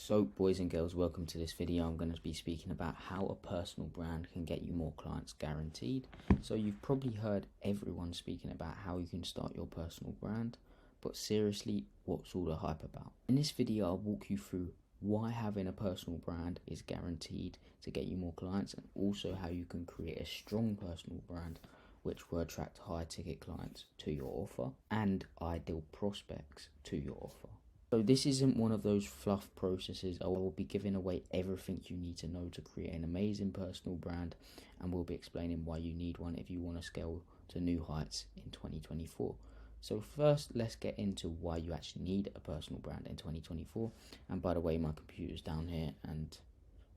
So boys and girls, welcome to this video. I'm going to be speaking about how a personal brand can get you more clients guaranteed. So you've probably heard everyone speaking about how you can start your personal brand, but seriously, what's all the hype about? In this video, I'll walk you through why having a personal brand is guaranteed to get you more clients, and also how you can create a strong personal brand which will attract high ticket clients to your offer and ideal prospects to your offer. So this isn't one of those fluff processes. I will be giving away everything you need to know to create an amazing personal brand, and we'll be explaining why you need one if you want to scale to new heights in 2024. So first, let's get into why you actually need a personal brand in 2024. And by the way, my computer's down here and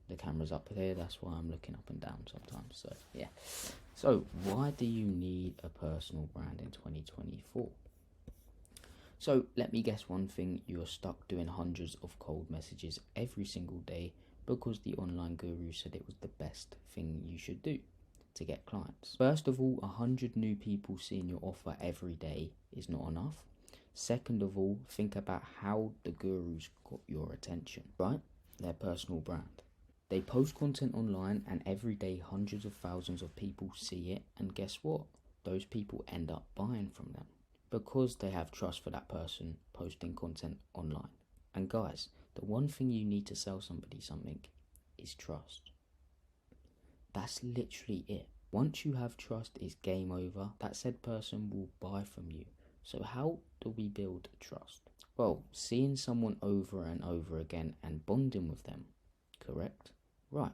the camera's up there. That's why I'm looking up and down sometimes. So yeah. So why do you need a personal brand in 2024? So let me guess one thing: you're stuck doing hundreds of cold messages every single day because the online guru said it was the best thing you should do to get clients. First of all, 100 new people seeing your offer every day is not enough. Second of all, think about how the gurus got your attention, right? Their personal brand. They post content online and every day hundreds of thousands of people see it, and guess what? Those people end up buying from them because they have trust for that person posting content online. And guys, the one thing you need to sell somebody something is trust. That's literally it. Once you have trust, it's game over. That said person will buy from you. So how do we build trust? Well, seeing someone over and over again and bonding with them, correct? Right.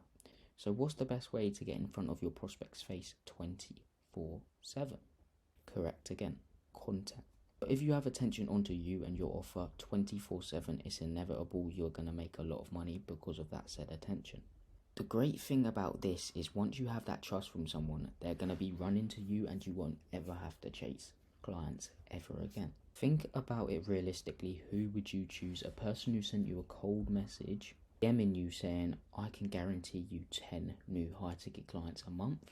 So what's the best way to get in front of your prospect's face 24/7? Correct again. Content. But if you have attention onto you and your offer 24/7, it's inevitable you're going to make a lot of money because of that said attention. The great thing about this is once you have that trust from someone, they're going to be running to you and you won't ever have to chase clients ever again. Think about it realistically. Who would you choose? A person who sent you a cold message, DMing you saying, I can guarantee you 10 new high ticket clients a month,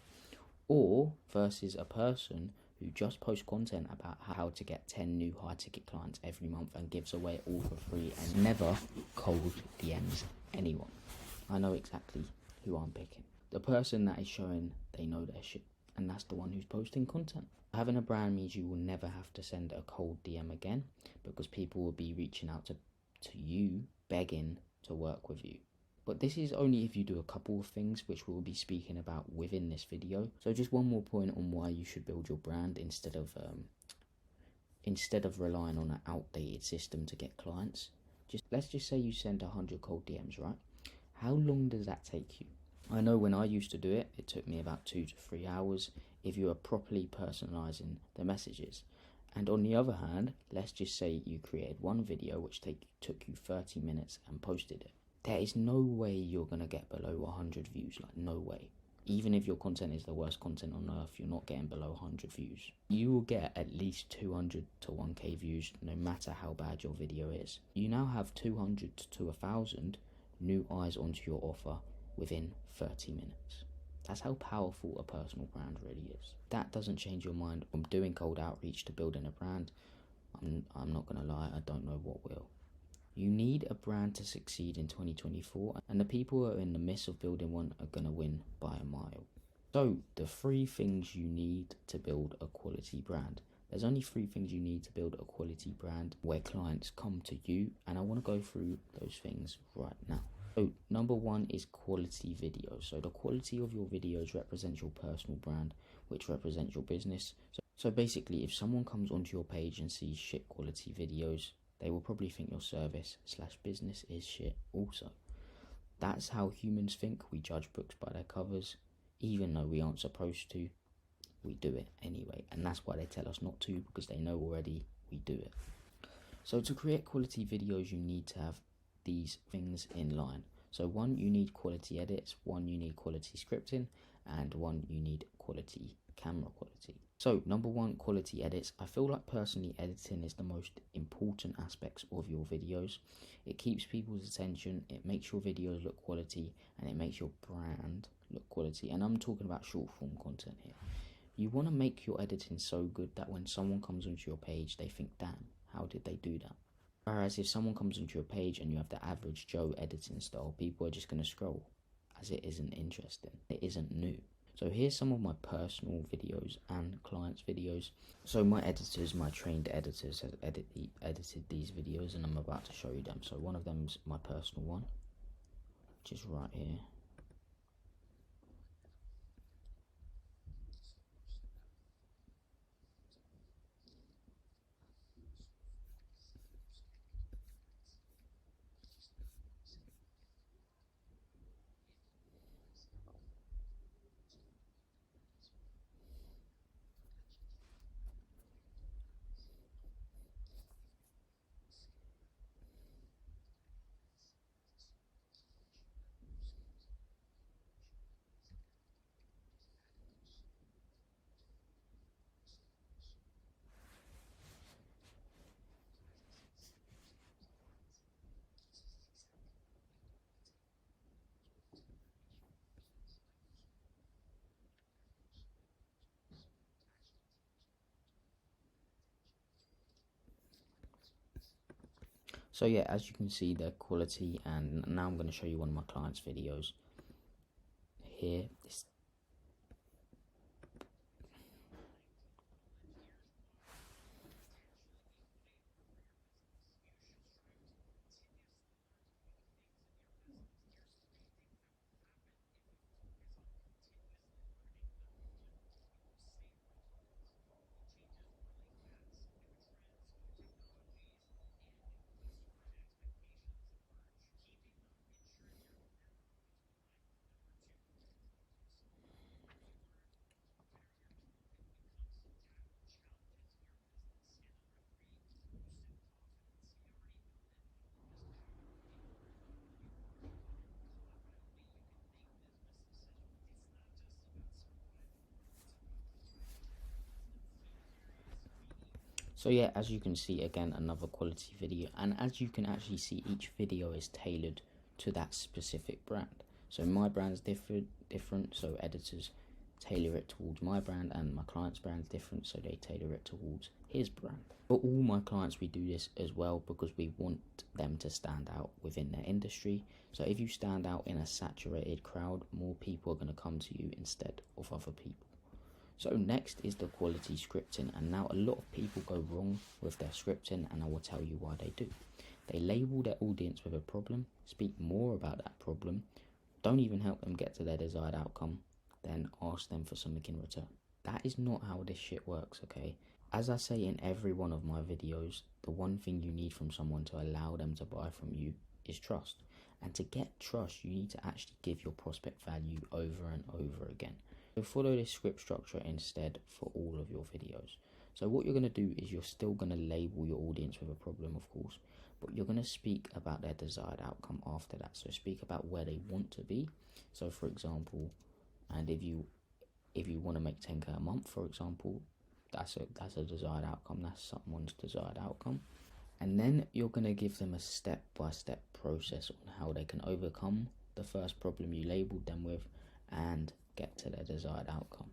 or versus a person who just posts content about how to get 10 new high ticket clients every month and gives away all for free and never cold DMs anyone. I know exactly who I'm picking. The person that is showing they know their shit, and that's the one who's posting content. Having a brand means you will never have to send a cold DM again, because people will be reaching out to you begging to work with you. But this is only if you do a couple of things which we'll be speaking about within this video. So just one more point on why you should build your brand instead of relying on an outdated system to get clients. Let's just say you send 100 cold DMs, right? How long does that take you? I know when I used to do it, it took me about 2 to 3 hours if you are properly personalizing the messages. And on the other hand, let's just say you created one video which took you 30 minutes and posted it. There is no way you're going to get below 100 views, like no way. Even if your content is the worst content on earth, you're not getting below 100 views. You will get at least 200 to 1k views no matter how bad your video is. You now have 200 to 1,000 new eyes onto your offer within 30 minutes. That's how powerful a personal brand really is. That doesn't change your mind from doing cold outreach to building a brand. I'm not going to lie, I don't know what will. You need a brand to succeed in 2024, and the people who are in the midst of building one are going to win by a mile. So, the 3 things you need to build a quality brand. There's only 3 things you need to build a quality brand where clients come to you, and I want to go through those things right now. So, number 1 is quality videos. So, the quality of your videos represents your personal brand, which represents your business. So basically, if someone comes onto your page and sees shit quality videos, they will probably think your service/business is shit also. That's how humans think. We judge books by their covers. Even though we aren't supposed to, we do it anyway. And that's why they tell us not to, because they know already we do it. So to create quality videos, you need to have these things in line. So 1, you need quality edits, 1, you need quality scripting, and 1, you need quality camera quality. So number 1, quality edits. I feel like personally editing is the most important aspects of your videos. It keeps people's attention, it makes your videos look quality, and it makes your brand look quality. And I'm talking about short form content here. You want to make your editing so good that when someone comes onto your page, they think, damn, how did they do that? Whereas if someone comes onto your page and you have the average Joe editing style, people are just going to scroll, as it isn't interesting, it isn't new. So here's some of my personal videos and clients' videos. So my editors, my trained editors, have edited these videos, and I'm about to show you them. So one of them is my personal one, which is right here. So yeah, as you can see, their quality, and now I'm going to show you one of my clients' videos. Here, so yeah, as you can see, again, another quality video, and as you can actually see, each video is tailored to that specific brand. So my brand's different, so editors tailor it towards my brand, and my client's brand's different, so they tailor it towards his brand. For all my clients, we do this as well because we want them to stand out within their industry. So if you stand out in a saturated crowd, more people are going to come to you instead of other people. So next is the quality scripting, and now a lot of people go wrong with their scripting, and I will tell you why they do. They label their audience with a problem, speak more about that problem, don't even help them get to their desired outcome, then ask them for something in return. That is not how this shit works, okay? As I say in every one of my videos, the one thing you need from someone to allow them to buy from you is trust. And to get trust, you need to actually give your prospect value over and over again. So follow this script structure instead for all of your videos. So what you're going to do is you're still going to label your audience with a problem, of course, but you're going to speak about their desired outcome after that. So speak about where they want to be. So for example, and if you want to make 10k a month, for example, that's a desired outcome. That's someone's desired outcome. And then you're going to give them a step-by-step process on how they can overcome the first problem you labeled them with and get to their desired outcome.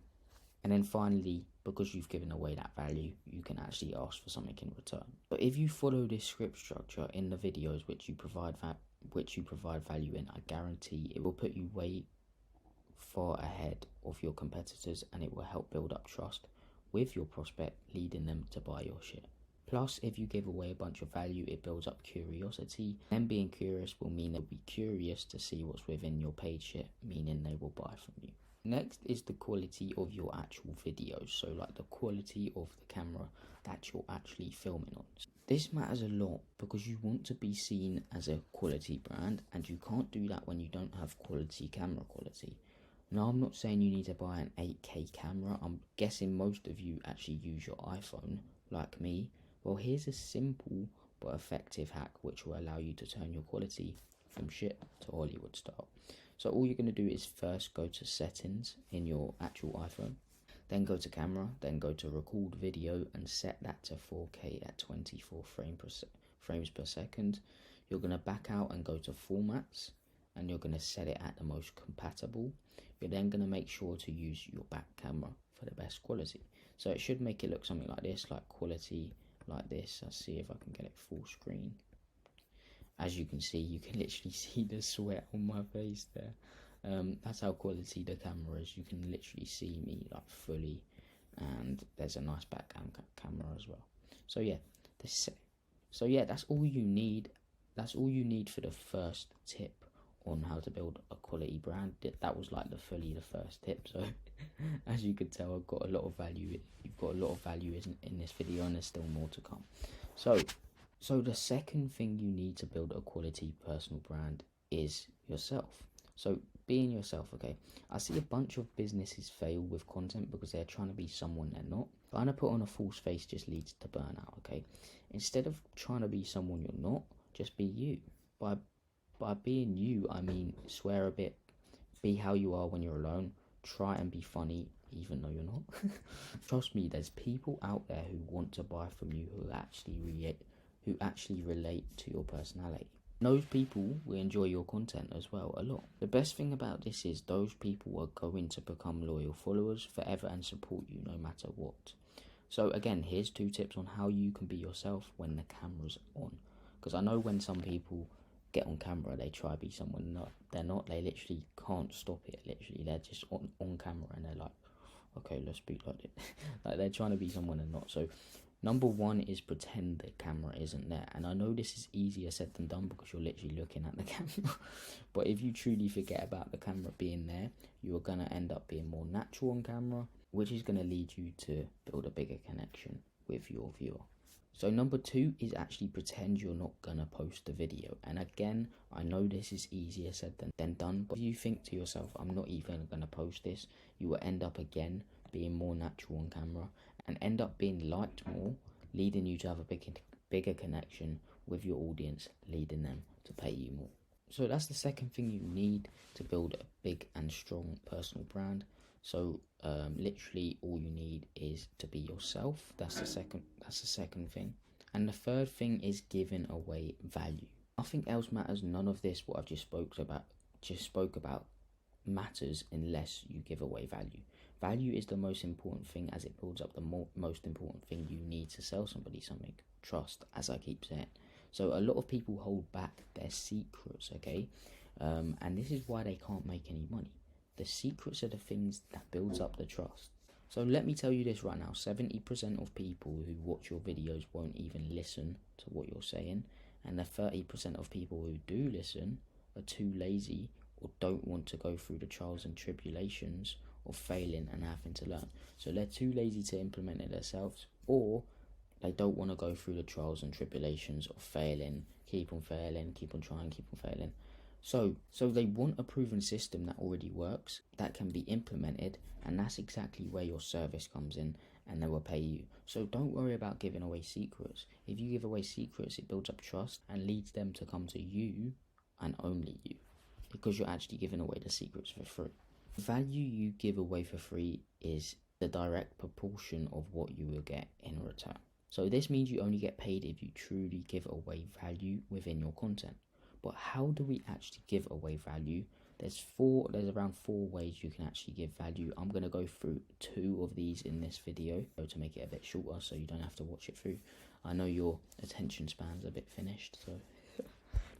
And then finally, because you've given away that value, you can actually ask for something in return. But if you follow this script structure in the videos which you provide value in, I guarantee it will put you way far ahead of your competitors, and it will help build up trust with your prospect, leading them to buy your shit. Plus, if you give away a bunch of value, it builds up curiosity. Them being curious will mean they'll be curious to see what's within your paid shit, meaning they will buy from you. Next is the quality of your actual videos, so like the quality of the camera that you're actually filming on. This matters a lot because you want to be seen as a quality brand, and you can't do that when you don't have quality camera quality. Now, I'm not saying you need to buy an 8K camera. I'm guessing most of you actually use your iPhone, like me. Well, here's a simple but effective hack which will allow you to turn your quality from shit to Hollywood style. So all you're going to do is first go to settings in your actual iPhone, then go to camera, then go to record video and set that to 4K at 24 frames per second. You're going to back out and go to formats, and you're going to set it at the most compatible. You're then going to make sure to use your back camera for the best quality. So it should make it look something like this, like quality like this. Let's see if I can get it full screen. As you can see, you can literally see the sweat on my face there. That's how quality the camera is. You can literally see me like fully, and there's a nice back camera as well. So yeah, that's all you need. That's all you need for the first tip on how to build a quality brand. That was like the first tip. So as you could tell, I've got a lot of value. You've got a lot of value in this video, and there's still more to come. So the second thing you need to build a quality personal brand is yourself. So being yourself, okay? I see a bunch of businesses fail with content because they're trying to be someone they're not. Trying to put on a false face just leads to burnout, okay? Instead of trying to be someone you're not, just be you. By being you, I mean swear a bit, be how you are when you're alone, try and be funny even though you're not. Trust me, there's people out there who want to buy from you who actually relate to your personality. Those people will enjoy your content as well a lot. The best thing about this is those people are going to become loyal followers forever and support you no matter what. So again, here's 2 tips on how you can be yourself when the camera's on. Because I know when some people get on camera, they try to be someone they're not. They literally can't stop it. Literally, they're just on camera and they're like, okay, let's be like it. Like they're trying to be someone they're not. So number 1 is pretend the camera isn't there. And I know this is easier said than done because you're literally looking at the camera. But if you truly forget about the camera being there, you are going to end up being more natural on camera, which is going to lead you to build a bigger connection with your viewer. So number 2 is actually pretend you're not going to post the video. And again, I know this is easier said than done. But if you think to yourself, I'm not even going to post this, you will end up again being more natural on camera and end up being liked more, leading you to have a bigger connection with your audience, leading them to pay you more. So that's the second thing you need to build a big and strong personal brand. So literally all you need is to be yourself. That's the second thing. And the third thing is giving away value. Nothing else matters. None of this what I've just spoke about matters unless you give away value. Value is the most important thing as it builds up the most important thing you need to sell somebody something. Trust, as I keep saying. So a lot of people hold back their secrets, okay? And this is why they can't make any money. The secrets are the things that builds up the trust. So let me tell you this right now, 70% of people who watch your videos won't even listen to what you're saying. And the 30% of people who do listen are too lazy or don't want to go through the trials and tribulations of failing and having to learn. So they're too lazy to implement it themselves, or they don't want to go through the trials and tribulations of failing, keep on failing, keep on trying, keep on failing. So they want a proven system that already works, that can be implemented, and that's exactly where your service comes in, and they will pay you. So don't worry about giving away secrets. If you give away secrets, it builds up trust and leads them to come to you and only you, because you're actually giving away the secrets for free. The value you give away for free is the direct proportion of what you will get in return. So this means you only get paid if you truly give away value within your content. But how do we actually give away value? There's around 4 ways you can actually give value. I'm going to go through 2 of these in this video to make it a bit shorter so you don't have to watch it through. I know your attention span's a bit finished, so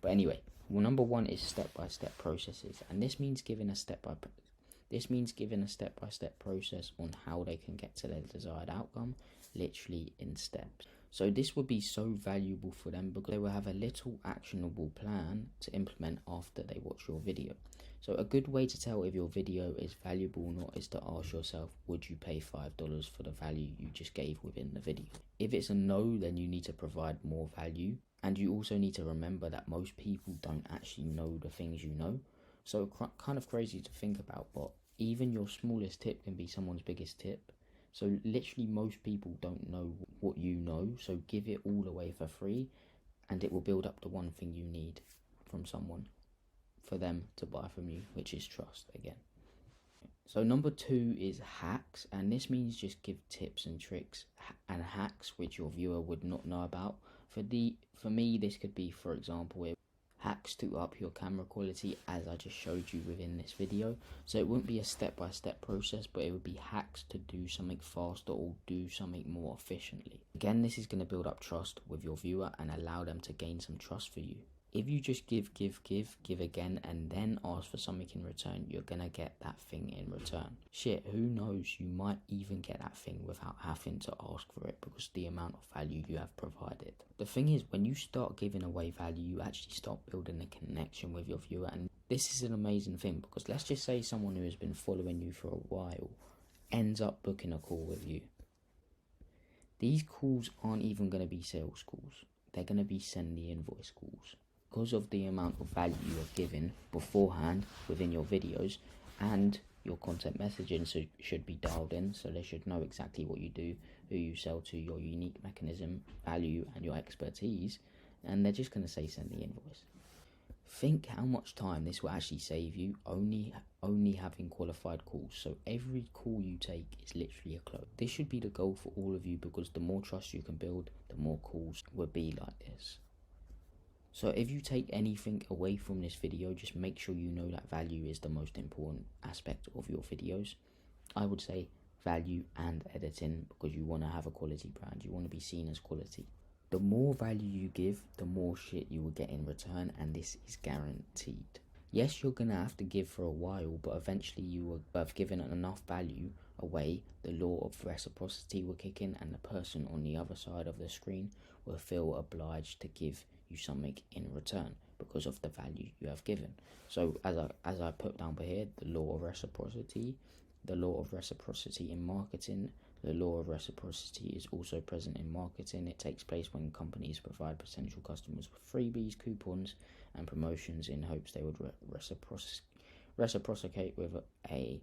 but anyway, well, number 1 is step-by-step processes, and this means giving a step-by-step process on how they can get to their desired outcome, literally in steps. So this would be so valuable for them because they will have a little actionable plan to implement after they watch your video. So a good way to tell if your video is valuable or not is to ask yourself, would you pay $5 for the value you just gave within the video? If it's a no, then you need to provide more value. And you also need to remember that most people don't actually know the things you know. So kind of crazy to think about, but even your smallest tip can be someone's biggest tip. So literally most people don't know what you know, so give it all away for free and it will build up the one thing you need from someone for them to buy from you, which is trust again. So number 2 is hacks, and this means just give tips and tricks and hacks which your viewer would not know about. For me, this could be, for example, hacks to up your camera quality, as I just showed you within this video. So it wouldn't be a step-by-step process, but it would be hacks to do something faster or do something more efficiently. Again, this is going to build up trust with your viewer and allow them to gain some trust for you. If you just give again and then ask for something in return, you're gonna get that thing in return. Shit, who knows, you might even get that thing without having to ask for it, because the amount of value you have provided. The thing is, when you start giving away value, you actually start building a connection with your viewer, and this is an amazing thing, because let's just say someone who has been following you for a while ends up booking a call with you. These calls aren't even going to be sales calls. They're going to be send the invoice calls. Because of the amount of value you have given beforehand within your videos, and your content messaging should be dialed in, so they should know exactly what you do, who you sell to, your unique mechanism, value, and your expertise, and they're just going to say send the invoice. Think how much time this will actually save you only having qualified calls. So every call you take is literally a close. This should be the goal for all of you, because the more trust you can build, the more calls will be like this. So if you take anything away from this video, just make sure you know that value is the most important aspect of your videos. I would say value and editing, because you want to have a quality brand. You want to be seen as quality. The more value you give, the more shit you will get in return, and this is guaranteed. Yes, you're going to have to give for a while, but eventually you will have given enough value away, the law of reciprocity will kick in, and the person on the other side of the screen will feel obliged to give you something in return because of the value you have given. So as I put down here, the law of reciprocity in marketing. The law of reciprocity is also present in marketing. It takes place when companies provide potential customers with freebies, coupons, and promotions in hopes they would reciprocate with a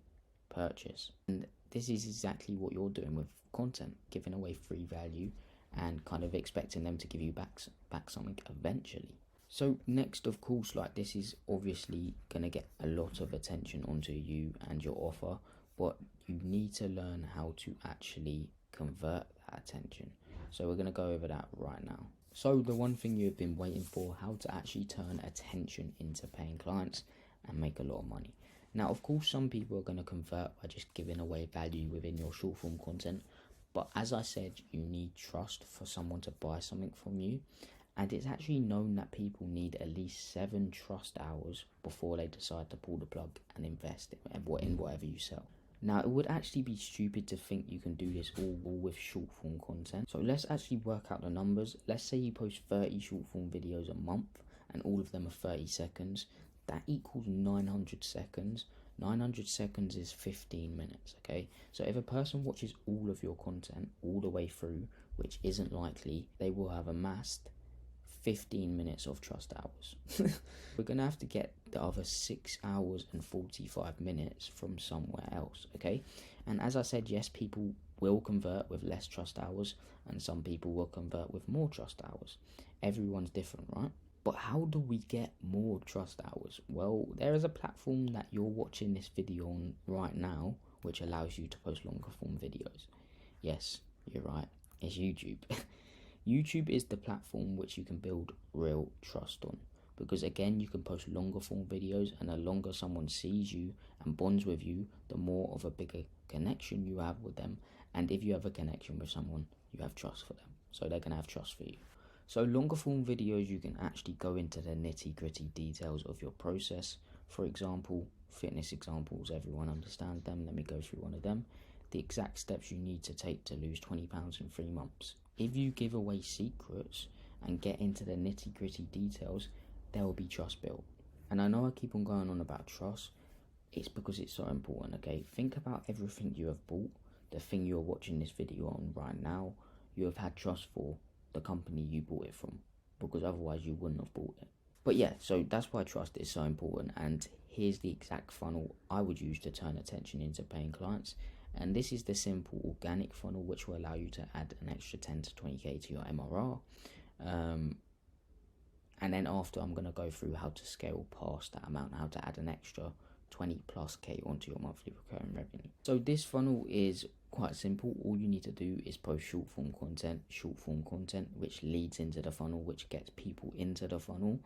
purchase. And this is exactly what you're doing with content, giving away free value and kind of expecting them to give you back something eventually. So next, of course, like, this is obviously going to get a lot of attention onto you and your offer, but you need to learn how to actually convert that attention. So we're going to go over that right now. So the one thing you've been waiting for, how to actually turn attention into paying clients and make a lot of money. Now, of course, some people are going to convert by just giving away value within your short form content. But as I said, you need trust for someone to buy something from you. And it's actually known that people need at least 7 trust hours before they decide to pull the plug and invest in whatever you sell. Now, it would actually be stupid to think you can do this all with short form content. So let's actually work out the numbers. Let's say you post 30 short form videos a month and all of them are 30 seconds. That equals 900 seconds. 900 seconds is 15 minutes, okay? So if a person watches all of your content all the way through, which isn't likely, they will have amassed 15 minutes of trust hours. We're going to have to get the other 6 hours and 45 minutes from somewhere else, okay? And as I said, yes, people will convert with less trust hours, and some people will convert with more trust hours. Everyone's different, right? But how do we get more trust hours? Well, there is a platform that you're watching this video on right now, which allows you to post longer form videos. Yes, you're right, it's YouTube. YouTube is the platform which you can build real trust on, because again, you can post longer form videos, and the longer someone sees you and bonds with you, the more of a bigger connection you have with them. And if you have a connection with someone, you have trust for them, so they're going to have trust for you. So longer form videos, you can actually go into the nitty gritty details of your process. For example, fitness examples, everyone understands them. Let me go through one of them. The exact steps you need to take to lose 20 pounds in 3 months. If you give away secrets and get into the nitty gritty details, there will be trust built. And I know I keep on going on about trust. It's because it's so important, okay? Think about everything you have bought, the thing you're watching this video on right now, you have had trust for the company you bought it from, because otherwise you wouldn't have bought it. But yeah, so that's why trust is so important, and here's the exact funnel I would use to turn attention into paying clients. And this is the simple organic funnel, which will allow you to add an extra 10 to 20k to your MRR. And then after, I'm going to go through how to scale past that amount, how to add an extra 20 plus k onto your monthly recurring revenue. So this funnel is quite simple. All you need to do is post short form content, which leads into the funnel, which gets people into the funnel.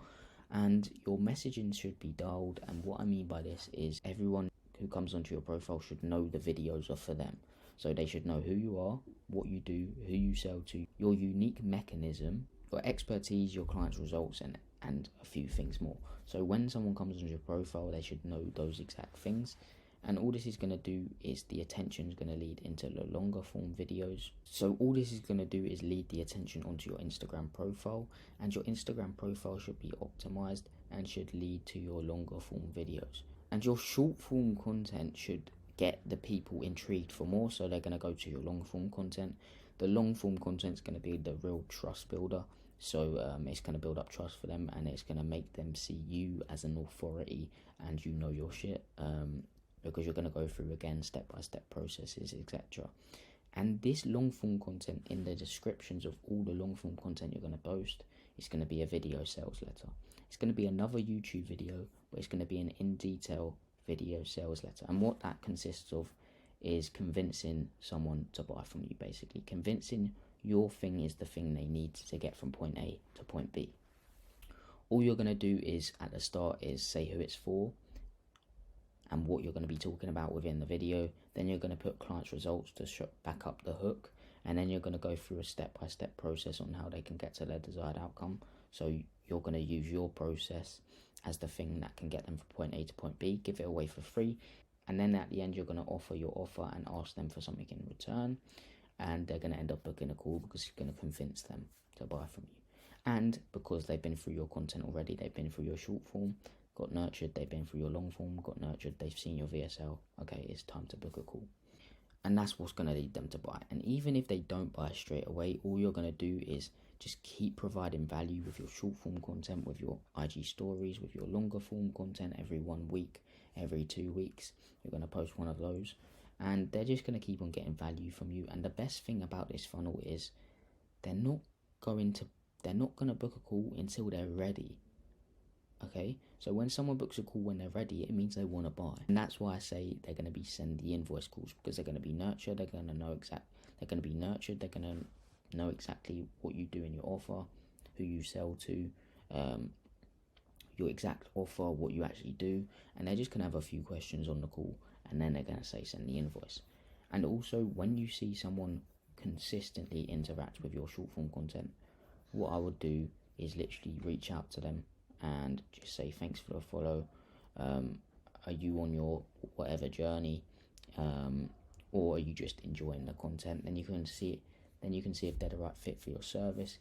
and your messaging should be dialed. And what I mean by this is everyone who comes onto your profile should know the videos are for them. So they should know who you are, what you do, who you sell to, your unique mechanism, your expertise, your clients' results, and a few things more. So when someone comes onto your profile, they should know those exact things. And all this is going to do is the attention is going to lead into the longer form videos. So all this is going to do is lead the attention onto your Instagram profile, and your Instagram profile should be optimized and should lead to your longer form videos. And your short form content should get the people intrigued for more, so they're going to go to your long form content. The long form content is going to be the real trust builder. So it's going to build up trust for them, and it's going to make them see you as an authority and you know your shit. Because you're going to go through again step-by-step processes, etc. And this long-form content, in the descriptions of all the long-form content you're going to post, is going to be a video sales letter. It's going to be another YouTube video, but it's going to be an in-detail video sales letter. And what that consists of is convincing someone to buy from you, basically. Convincing your thing is the thing they need to get from point A to point B. All you're going to do is, at the start, is say who it's for, and what you're going to be talking about within the video. Then you're going to put clients' results to back up the hook, and then you're going to go through a step-by-step process on how they can get to their desired outcome. So you're going to use your process as the thing that can get them from point A to point B, give it away for free, and then at the end you're going to offer your offer and ask them for something in return, and they're going to end up booking a call because you're going to convince them to buy from you. And because they've been through your content already, they've been through your short form, got nurtured, they've been through your long form, got nurtured, they've seen your VSL, okay, it's time to book a call. And that's what's going to lead them to buy. And even if they don't buy straight away, all you're going to do is just keep providing value with your short form content, with your IG stories, with your longer form content. Every 1 week, every 2 weeks, you're going to post one of those, and they're just going to keep on getting value from you. And the best thing about this funnel is they're not going to book a call until they're ready. Okay, so when someone books a call when they're ready, it means they want to buy. And that's why I say they're going to be send the invoice calls, because they're going to be nurtured, they're going to know exactly what you do in your offer, who you sell to, your exact offer, what you actually do, and they're just going to have a few questions on the call, and then they're going to say send the invoice. And also, when you see someone consistently interact with your short form content, what I would do is literally reach out to them and just say thanks for the follow, are you on your whatever journey, or are you just enjoying the content? Then you can see if they're the right fit for your service,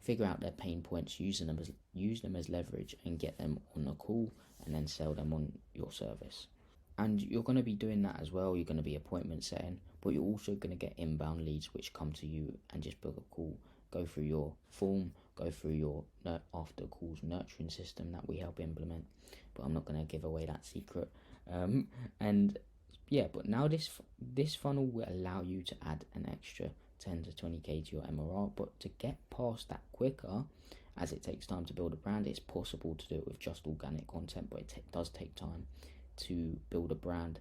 figure out their pain points, use them as leverage, and get them on a call, and then sell them on your service. And you're going to be doing that as well. You're going to be appointment setting, but you're also going to get inbound leads which come to you and just book a call, go through your form, go through your after calls nurturing system that we help implement, but I'm not going to give away that secret. And yeah, but now this funnel will allow you to add an extra 10 to 20k to your MRR, but to get past that quicker, as it takes time to build a brand, it's possible to do it with just organic content, but it does take time to build a brand.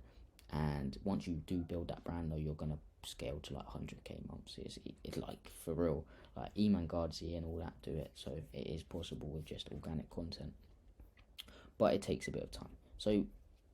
And once you do build that brand, though, you're going to scale to like 100k months. It's like, for real, like Eman Guardsy and all that do it, so it is possible with just organic content, but it takes a bit of time. So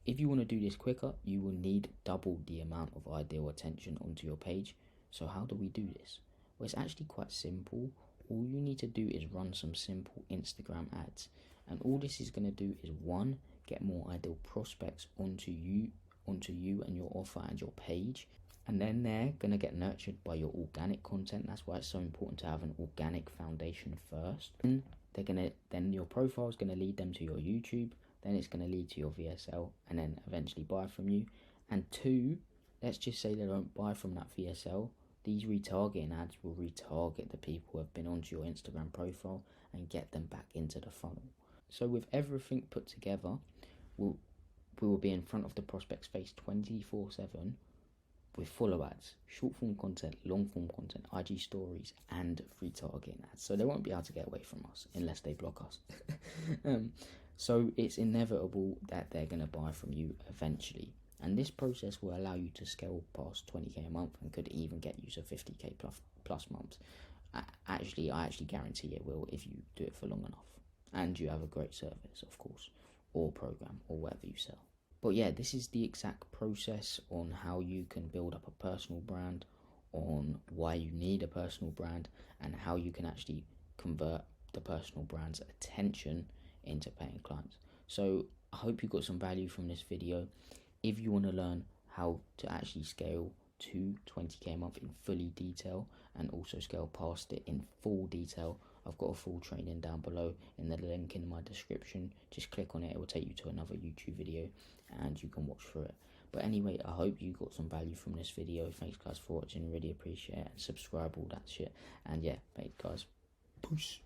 if you want to do this quicker, you will need double the amount of ideal attention onto your page. So how do we do this? Well, it's actually quite simple. All you need to do is run some simple Instagram ads, and all this is going to do is, one, get more ideal prospects onto you and your offer and your page, and then they're going to get nurtured by your organic content. That's why it's so important to have an organic foundation first. Then your profile is going to lead them to your YouTube, then it's going to lead to your VSL, and then eventually buy from you. And two, let's just say they don't buy from that VSL, these retargeting ads will retarget the people who have been onto your Instagram profile and get them back into the funnel. So with everything put together, we will be in front of the prospect's face 24/7 with follow ads, short form content, long form content, IG stories, and retargeting ads. So they won't be able to get away from us unless they block us. So it's inevitable that they're going to buy from you eventually. And this process will allow you to scale past 20k a month and could even get you to 50k plus months. I actually guarantee it will if you do it for long enough. and you have a great service, of course, or program, or whatever you sell. But yeah, this is the exact process on how you can build up a personal brand, on why you need a personal brand, and how you can actually convert the personal brand's attention into paying clients. So I hope you got some value from this video. If you want to learn how to actually scale to 20k a month in fully detail, and also scale past it in full detail, I've got a full training down below in the link in my description. Just click on it, it will take you to another YouTube video and you can watch through it. But anyway, I hope you got some value from this video. Thanks guys for watching, really appreciate it, and subscribe, all that shit. And yeah, thanks guys, peace.